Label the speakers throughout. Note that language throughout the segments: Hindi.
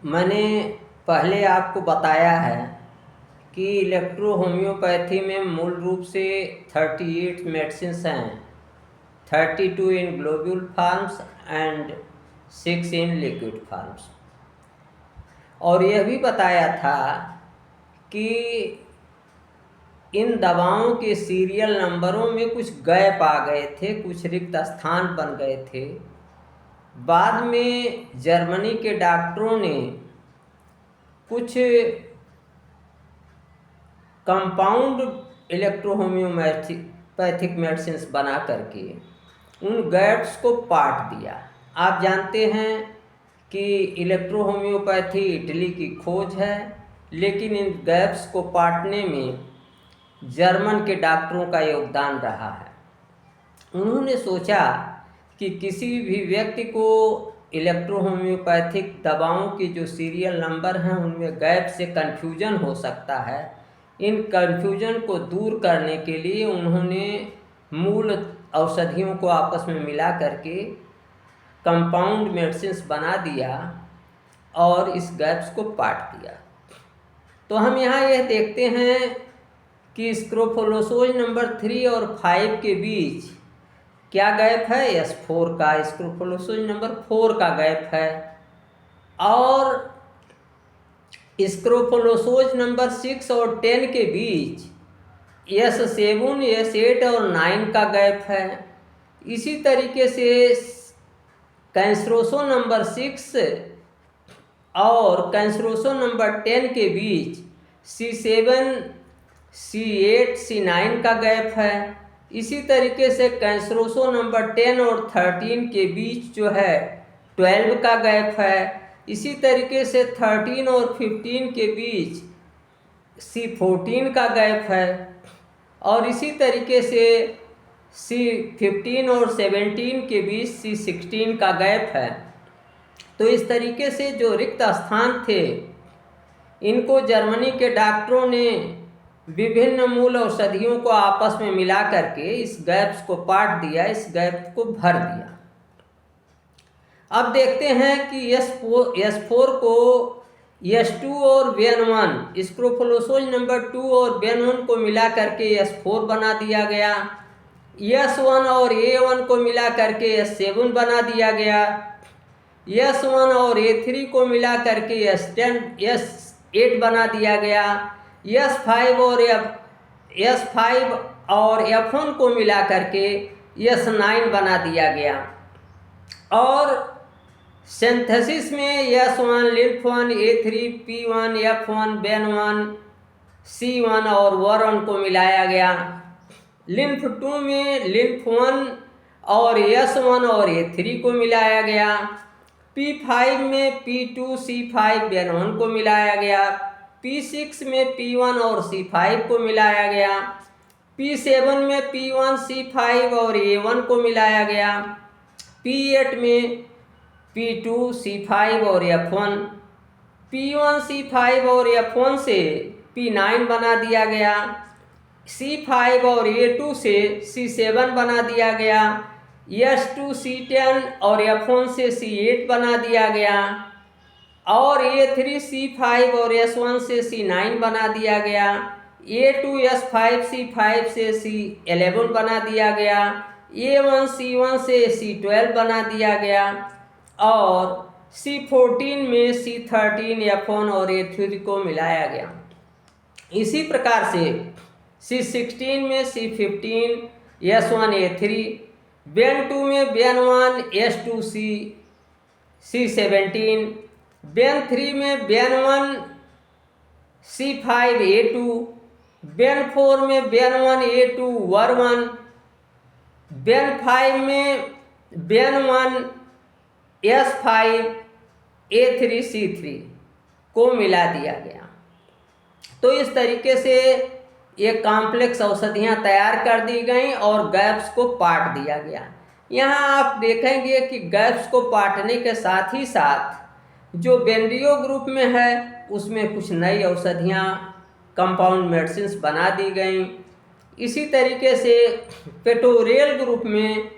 Speaker 1: मैंने पहले आपको बताया है कि इलेक्ट्रो होम्योपैथी में मूल रूप से 38 मेडिसिन्स हैं। 32 in globule forms and 6 in liquid forms. और यह भी बताया था कि इन दवाओं के सीरियल नंबरों में कुछ गैप आ गए थे, कुछ रिक्त स्थान बन गए थे। बाद में जर्मनी के डॉक्टरों ने कुछ कंपाउंड इलेक्ट्रोहोम्योपैथिक मेडिसिन्स बना करके उन गैप्स को पाट दिया। आप जानते हैं कि इलेक्ट्रोहोम्योपैथी इटली की खोज है, लेकिन इन गैप्स को पाटने में जर्मन के डॉक्टरों का योगदान रहा है। उन्होंने सोचा कि किसी भी व्यक्ति को इलेक्ट्रोहोम्योपैथिक दवाओं की जो सीरियल नंबर हैं उनमें गैप से कन्फ्यूजन हो सकता है। इन कन्फ्यूजन को दूर करने के लिए उन्होंने मूल औषधियों को आपस में मिला करके कंपाउंड मेडिसिन्स बना दिया और इस गैप्स को पाट दिया। तो हम यहाँ यह देखते हैं कि स्क्रोफोलोसोज नंबर 3 और 5 के बीच क्या गैप है? S4 का। स्क्रोफोलोसोज नंबर 4 का गैप है। और स्क्रोफोलोसोज नंबर 6 और 10 के बीच S7, S8 और 9 का गैप है। इसी तरीके से कैंसरोसो नंबर 6 और कैंसरोसो नंबर 10 के बीच C7, C8, C9 का गैप है। इसी तरीके से कैंसरोसो नंबर 10 और 13 के बीच जो है 12 का गैप है। इसी तरीके से 13 और 15 के बीच C14 का गैप है। और इसी तरीके से C15 और 17 के बीच C16 का गैप है। तो इस तरीके से जो रिक्त स्थान थे इनको जर्मनी के डॉक्टरों ने विभिन्न मूल औषधियों को आपस में मिला करके इस गैप्स को पाट दिया, इस गैप को भर दिया। अब देखते हैं कि S4 को S2 और BN1, स्क्रोफोलोसोज नंबर 2 और BN1 को मिला करके S4 बना दिया गया। S1 और A1 को मिला करके S7 बना दिया गया। S1 और A3 को मिला करके S8 बना दिया गया। S5 और F1 को मिला करके S9 बना दिया गया। और सिंथेसिस में S1, LIMF1, A3, P1, F1, BN1, C1 और WR1 को मिलाया गया। LIMF2 में LIMF1 और S1 और A3 को मिलाया गया। P5 में P2, C5, BN1 को मिलाया गया। P6 में P1 और C5 को मिलाया गया। P7 में P1, C5 और A1 को मिलाया गया। P8 में P2, C5 और F1, P1, C5 और F1 से P9 बना दिया गया। C5 और A2 से C7 बना दिया गया। S2, C10 और F1 से C8 बना दिया गया। और A3, C5 और S1 से C9 बना दिया गया। A2, S5, C5 से C11 बना दिया गया। A1, C1 से C12 बना दिया गया। और C14 में C13, F1 और A3 को मिलाया गया। इसी प्रकार से C16 में C15, S1, A3, BN2 में BN1, S2, C17, BN3 में BN1, C5, A2, BN4 में BN1, A2, WR1, BN5 में BN1, S5, A3, C3 को मिला दिया गया। तो इस तरीके से ये कॉम्प्लेक्स औषधियाँ तैयार कर दी गई और गैप्स को पाट दिया गया। यहाँ आप देखेंगे कि गैप्स को पाटने के साथ ही साथ जो बेंड्रियो ग्रुप में है उसमें कुछ नई औषधियाँ कंपाउंड मेडिसिन्स बना दी गई। इसी तरीके से पेटोरियल ग्रुप में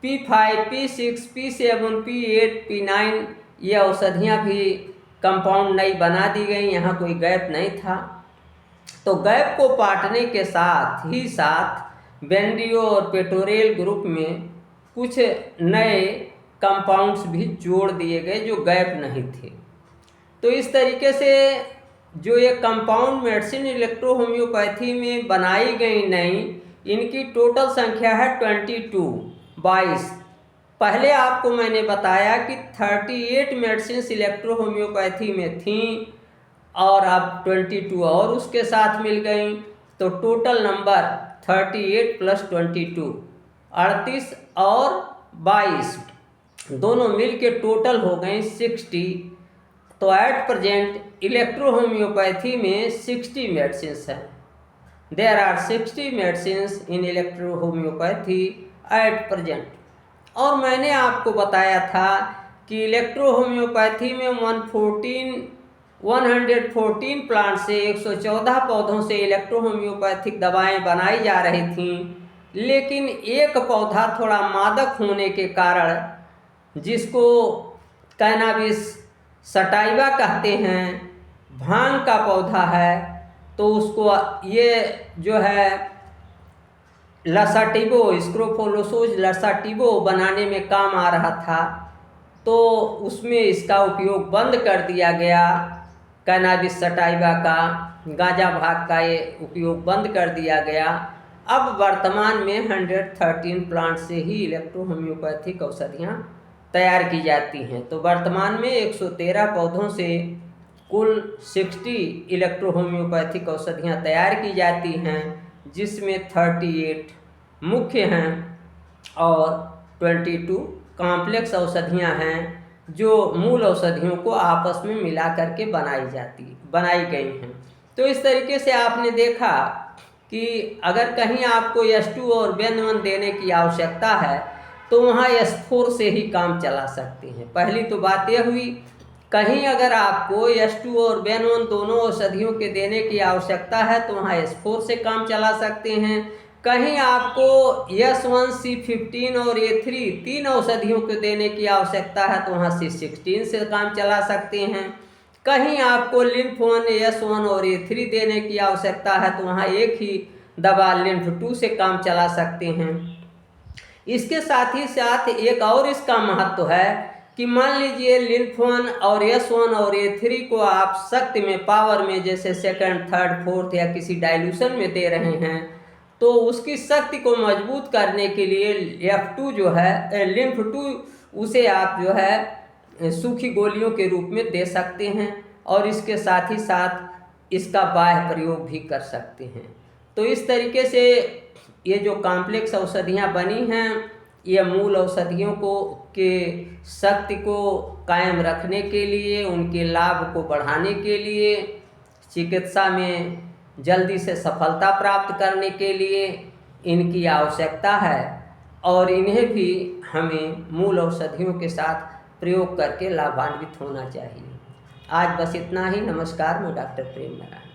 Speaker 1: P5, P6, P7, P8, P9 ये औषधियाँ भी कंपाउंड नई बना दी गई, यहाँ कोई गैप नहीं था। तो गैप को पाटने के साथ ही साथ बेंडियो और पेटोरेल ग्रुप में कुछ नए कंपाउंड्स भी जोड़ दिए गए जो गैप नहीं थे। तो इस तरीके से जो ये कंपाउंड मेडिसिन इलेक्ट्रो होम्योपैथी में बनाई गई नई, इनकी टोटल संख्या है 22। पहले आपको मैंने बताया कि 38 मेडिसिन इलेक्ट्रो होम्योपैथी में थी और अब 22 और उसके साथ मिल गई, तो टोटल नंबर 38 + 22 38 और 22 दोनों मिल के टोटल हो गए 60। तो एट प्रेजेंट इलेक्ट्रो होम्योपैथी में 60 मेडिसिन हैं। There are 60 medicine in electro homeopathy at present. और मैंने आपको बताया था कि इलेक्ट्रो होम्योपैथी में 114 प्लांट से 114 पौधों से इलेक्ट्रो होम्योपैथिक दवाएं बनाई जा रही थीं, लेकिन एक पौधा थोड़ा मादक होने के कारण, जिसको कैनाबिस सटाइवा कहते हैं, भांग का पौधा है, तो उसको ये जो है लसाटिवो, स्क्रोफोलोसोज लसाटिवो बनाने में काम आ रहा था, तो उसमें इसका उपयोग बंद कर दिया गया। कैनाबिस सटाइवा का, गांजा भाग का ये उपयोग बंद कर दिया गया। अब वर्तमान में 113 प्लांट से ही इलेक्ट्रो होम्योपैथिक औषधियाँ तैयार की जाती हैं। तो वर्तमान में 113 पौधों से कुल 60 इलेक्ट्रो होम्योपैथिक औषधियाँ तैयार की जाती हैं, जिसमें 38 मुख्य हैं और 22 कॉम्प्लेक्स औषधियाँ हैं जो मूल औषधियों को आपस में मिला करके बनाई गई हैं। तो इस तरीके से आपने देखा कि अगर कहीं आपको S2 और बेन-1 देने की आवश्यकता है तो वहाँ S4 से ही काम चला सकते हैं। पहली तो बात यह हुई, कहीं अगर आपको S2 और बेन-1 दोनों औषधियों के देने की आवश्यकता है तो वहाँ S4 से काम चला सकते हैं। कहीं आपको S1, C15 और A3 तीन औषधियों को देने की आवश्यकता है तो वहाँ C16 से काम चला सकते हैं। कहीं आपको लिम्फ-1, S1 और A3 देने की आवश्यकता है तो वहाँ एक ही दवा लिम्फ-2 से काम चला सकते हैं। इसके साथ ही साथ एक और इसका महत्व है कि मान लीजिए लिम्फ-1 और S1 और A3 को आप शक्ति में, पावर में, जैसे सेकंड, थर्ड, फोर्थ या किसी डाइल्यूशन में दे रहे हैं, तो उसकी शक्ति को मजबूत करने के लिए F2 जो है, लिम्फ-2, उसे आप जो है सूखी गोलियों के रूप में दे सकते हैं और इसके साथ ही साथ इसका बाह्य प्रयोग भी कर सकते हैं। तो इस तरीके से ये जो कॉम्प्लेक्स औषधियाँ बनी हैं, ये मूल औषधियों के शक्ति को कायम रखने के लिए, उनके लाभ को बढ़ाने के लिए, चिकित्सा में जल्दी से सफलता प्राप्त करने के लिए इनकी आवश्यकता है और इन्हें भी हमें मूल औषधियों के साथ प्रयोग करके लाभान्वित होना चाहिए। आज बस इतना ही। नमस्कार, मैं डॉक्टर प्रेम नारायण।